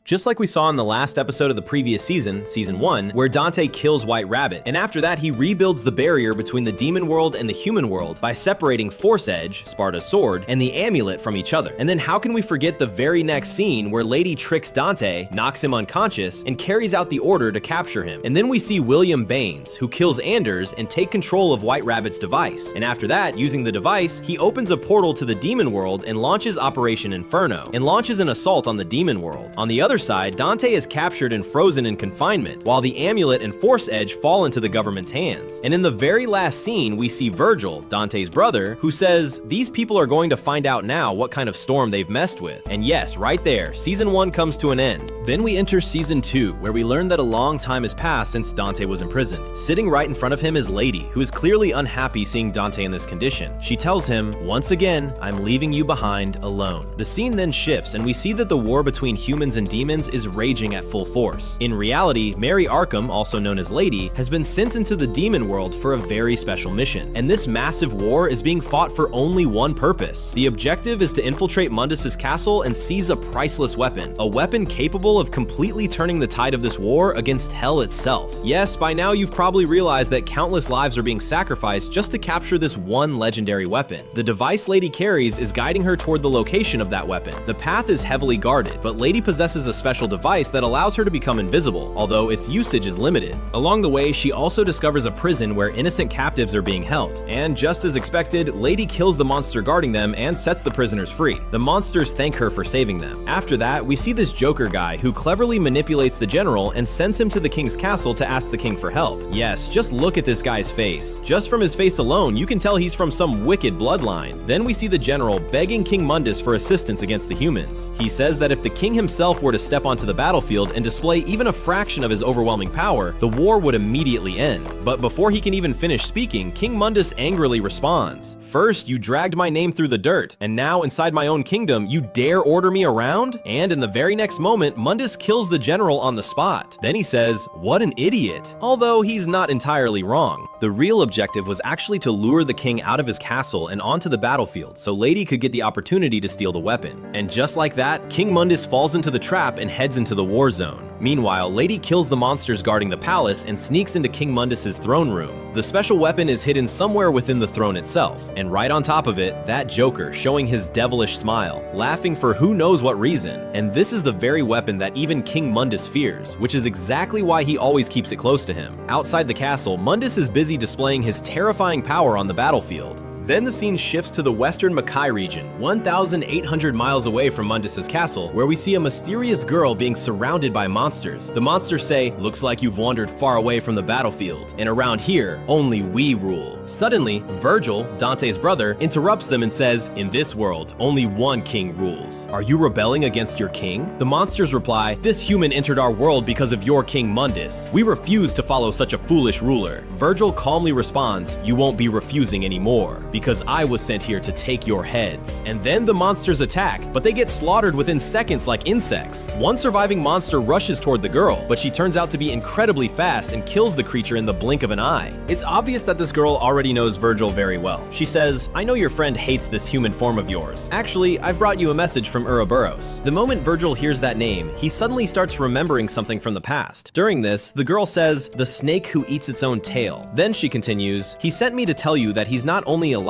Just like we saw in the last episode of the previous season, Season 1, where Dante kills White Rabbit, and after that he rebuilds the barrier between the demon world and the human world by separating Force Edge, Sparta's sword, and the amulet from each other. And then how can we forget the very next scene where Lady tricks Dante, knocks him unconscious, and carries out the order to capture him. And then we see William Baines, who kills Anders and take control of White Rabbit's device. And after that, using the device, he opens a portal to the demon world and launches Operation Inferno, and launches an assault on the demon world. On the other side, Dante is captured and frozen in confinement, while the amulet and Force Edge fall into the government's hands. And in the very last scene, we see Vergil, Dante's brother, who says, "These people are going to find out now what kind of storm they've messed with." And yes, right there, Season 1 comes to an end. Then we enter Season 2, where we learn that a long time has passed since Dante was imprisoned. Sitting right in front of him is Lady, who is clearly unhappy seeing Dante in this condition. She tells him, "Once again, I'm leaving you behind alone." The scene then shifts, and we see that the war between humans and demons is raging at full force. In reality, Mary Arkham, also known as Lady, has been sent into the demon world for a very special mission, and this massive war is being fought for only one purpose. The objective is to infiltrate Mundus's castle and seize a priceless weapon, a weapon capable of completely turning the tide of this war against hell itself. Yes, by now you've probably realized that countless lives are being sacrificed just to capture this one legendary weapon. The device Lady carries is guiding her toward the location of that weapon. The path is heavily guarded, but Lady possesses a special device that allows her to become invisible, although its usage is limited. Along the way, she also discovers a prison where innocent captives are being held, and just as expected, Lady kills the monster guarding them and sets the prisoners free. The monsters thank her for saving them. After that, we see this Joker guy who cleverly manipulates the general and sends him to the king's castle to ask the king for help. Yes, just look at this guy's face. Just from his face alone, you can tell he's from some wicked bloodline. Then we see the general begging King Mundus for assistance against the humans. He says that if the king himself were to step onto the battlefield and display even a fraction of his overwhelming power, the war would immediately end. But before he can even finish speaking, King Mundus angrily responds, "First, you dragged my name through the dirt, and now inside my own kingdom, you dare order me around?" And in the very next moment, Mundus kills the general on the spot. Then he says, "What an idiot," although he's not entirely wrong. The real objective was actually to lure the king out of his castle and onto the battlefield so Lady could get the opportunity to steal the weapon. And just like that, King Mundus falls into the trap and heads into the war zone. Meanwhile, Lady kills the monsters guarding the palace and sneaks into King Mundus's throne room. The special weapon is hidden somewhere within the throne itself, and right on top of it, that Joker showing his devilish smile, laughing for who knows what reason. And this is the very weapon that even King Mundus fears, which is exactly why he always keeps it close to him. Outside the castle, Mundus is busy displaying his terrifying power on the battlefield. Then the scene shifts to the western Makai region, 1,800 miles away from Mundus's castle, where we see a mysterious girl being surrounded by monsters. The monsters say, "Looks like you've wandered far away from the battlefield, and around here, only we rule." Suddenly, Vergil, Dante's brother, interrupts them and says, "In this world, only one king rules. Are you rebelling against your king?" The monsters reply, "This human entered our world because of your king Mundus. We refuse to follow such a foolish ruler." Vergil calmly responds, "You won't be refusing anymore, because I was sent here to take your heads." And then the monsters attack, but they get slaughtered within seconds like insects. One surviving monster rushes toward the girl, but she turns out to be incredibly fast and kills the creature in the blink of an eye. It's obvious that this girl already knows Vergil very well. She says, "I know your friend hates this human form of yours. Actually, I've brought you a message from Uroboros." The moment Vergil hears that name, he suddenly starts remembering something from the past. During this, the girl says, "The snake who eats its own tail." Then she continues, "He sent me to tell you that he's not only alive,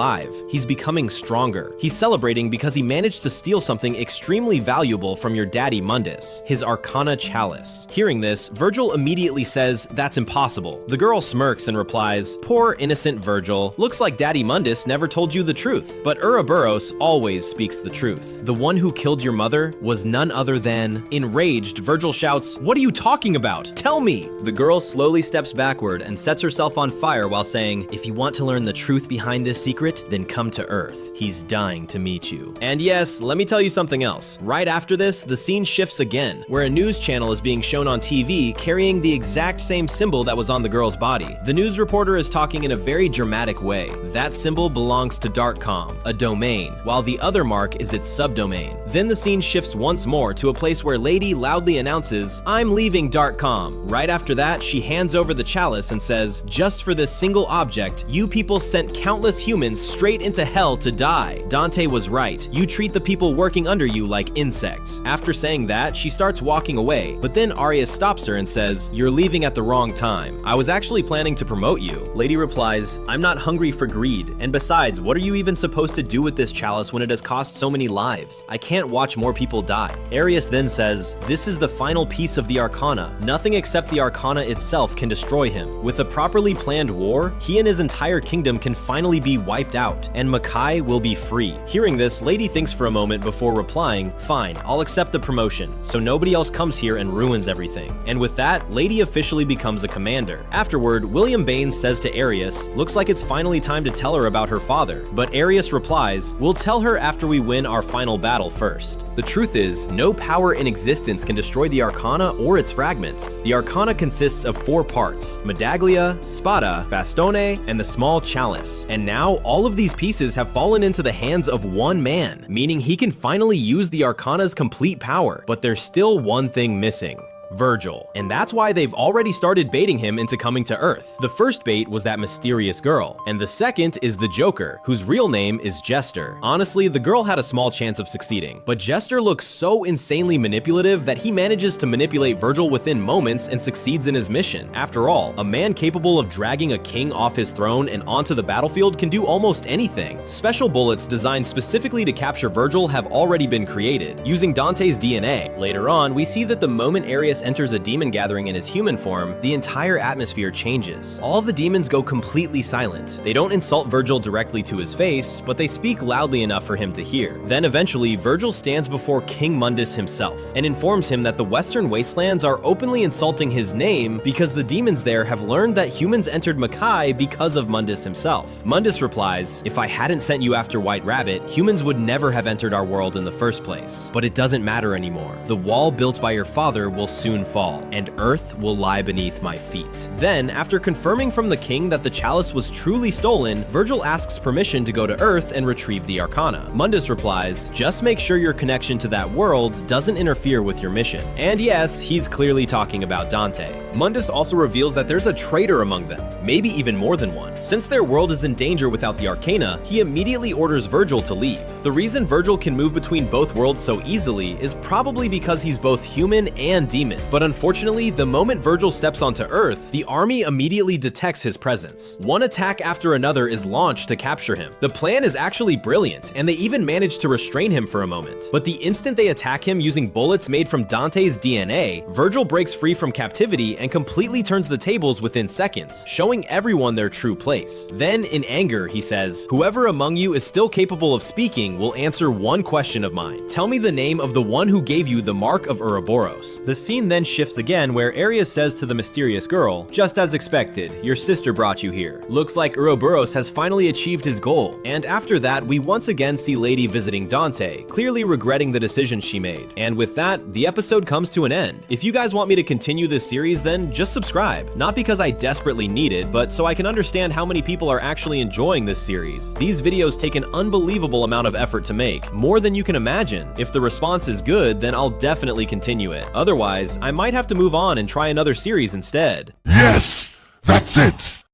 he's becoming stronger. He's celebrating because he managed to steal something extremely valuable from your daddy Mundus, his Arcana Chalice." Hearing this, Vergil immediately says, "That's impossible." The girl smirks and replies, "Poor innocent Vergil, looks like daddy Mundus never told you the truth." But Uroboros always speaks the truth. "The one who killed your mother was none other than..." Enraged, Vergil shouts, "What are you talking about? Tell me!" The girl slowly steps backward and sets herself on fire while saying, "If you want to learn the truth behind this secret, then come to Earth. He's dying to meet you." And yes, let me tell you something else. Right after this, the scene shifts again, where a news channel is being shown on TV carrying the exact same symbol that was on the girl's body. The news reporter is talking in a very dramatic way. That symbol belongs to Darkcom, a domain, while the other mark is its subdomain. Then the scene shifts once more to a place where Lady loudly announces, "I'm leaving Darkcom." Right after that, she hands over the chalice and says, "Just for this single object, you people sent countless humans demons straight into hell to die. Dante was right. You treat the people working under you like insects. After saying that, she starts walking away, but then Arius stops her and says, "You're leaving at the wrong time. I was actually planning to promote you." Lady replies, "I'm not hungry for greed, and besides, what are you even supposed to do with this chalice when it has cost so many lives? I can't watch more people die." Arius then says, "This is the final piece of the Arcana. Nothing except the Arcana itself can destroy him. With a properly planned war, he and his entire kingdom can finally be wiped out, and Makai will be free." Hearing this, Lady thinks for a moment before replying, "Fine, I'll accept the promotion, so nobody else comes here and ruins everything." And with that, Lady officially becomes a commander. Afterward, William Baines says to Arius, "Looks like it's finally time to tell her about her father." But Arius replies, "We'll tell her after we win our final battle first." The truth is, no power in existence can destroy the Arcana or its fragments. The Arcana consists of 4 parts: Medaglia, Spada, Bastone, and the small chalice. And now, all of these pieces have fallen into the hands of one man, meaning he can finally use the Arcana's complete power. But there's still one thing missing: Vergil. And that's why they've already started baiting him into coming to Earth. The first bait was that mysterious girl, and the second is the Joker, whose real name is Jester. Honestly, the girl had a small chance of succeeding, but Jester looks so insanely manipulative that he manages to manipulate Vergil within moments and succeeds in his mission. After all, a man capable of dragging a king off his throne and onto the battlefield can do almost anything. Special bullets designed specifically to capture Vergil have already been created, using Dante's DNA. Later on, we see that the moment Arius enters a demon gathering in his human form, the entire atmosphere changes. All the demons go completely silent. They don't insult Vergil directly to his face, but they speak loudly enough for him to hear. Then eventually, Vergil stands before King Mundus himself and informs him that the Western Wastelands are openly insulting his name because the demons there have learned that humans entered Makai because of Mundus himself. Mundus replies, "If I hadn't sent you after White Rabbit, humans would never have entered our world in the first place. But it doesn't matter anymore. The wall built by your father will soon fall, and Earth will lie beneath my feet." Then, after confirming from the king that the chalice was truly stolen, Vergil asks permission to go to Earth and retrieve the Arcana. Mundus replies, "Just make sure your connection to that world doesn't interfere with your mission." And yes, he's clearly talking about Dante. Mundus also reveals that there's a traitor among them, maybe even more than one. Since their world is in danger without the Arcana, he immediately orders Vergil to leave. The reason Vergil can move between both worlds so easily is probably because he's both human and demon. But unfortunately, the moment Vergil steps onto Earth, the army immediately detects his presence. One attack after another is launched to capture him. The plan is actually brilliant, and they even manage to restrain him for a moment. But the instant they attack him using bullets made from Dante's DNA, Vergil breaks free from captivity and completely turns the tables within seconds, showing everyone their true place. Then, in anger, he says, "Whoever among you is still capable of speaking will answer one question of mine. Tell me the name of the one who gave you the mark of Uroboros." The scene then shifts again where Arius says to the mysterious girl, "Just as expected, your sister brought you here. Looks like Uroboros has finally achieved his goal." And after that, we once again see Lady visiting Dante, clearly regretting the decision she made. And with that, the episode comes to an end. If you guys want me to continue this series, then just subscribe. Not because I desperately need it, but so I can understand how many people are actually enjoying this series. These videos take an unbelievable amount of effort to make, more than you can imagine. If the response is good, then I'll definitely continue it. Otherwise, I might have to move on and try another series instead. Yes, that's it.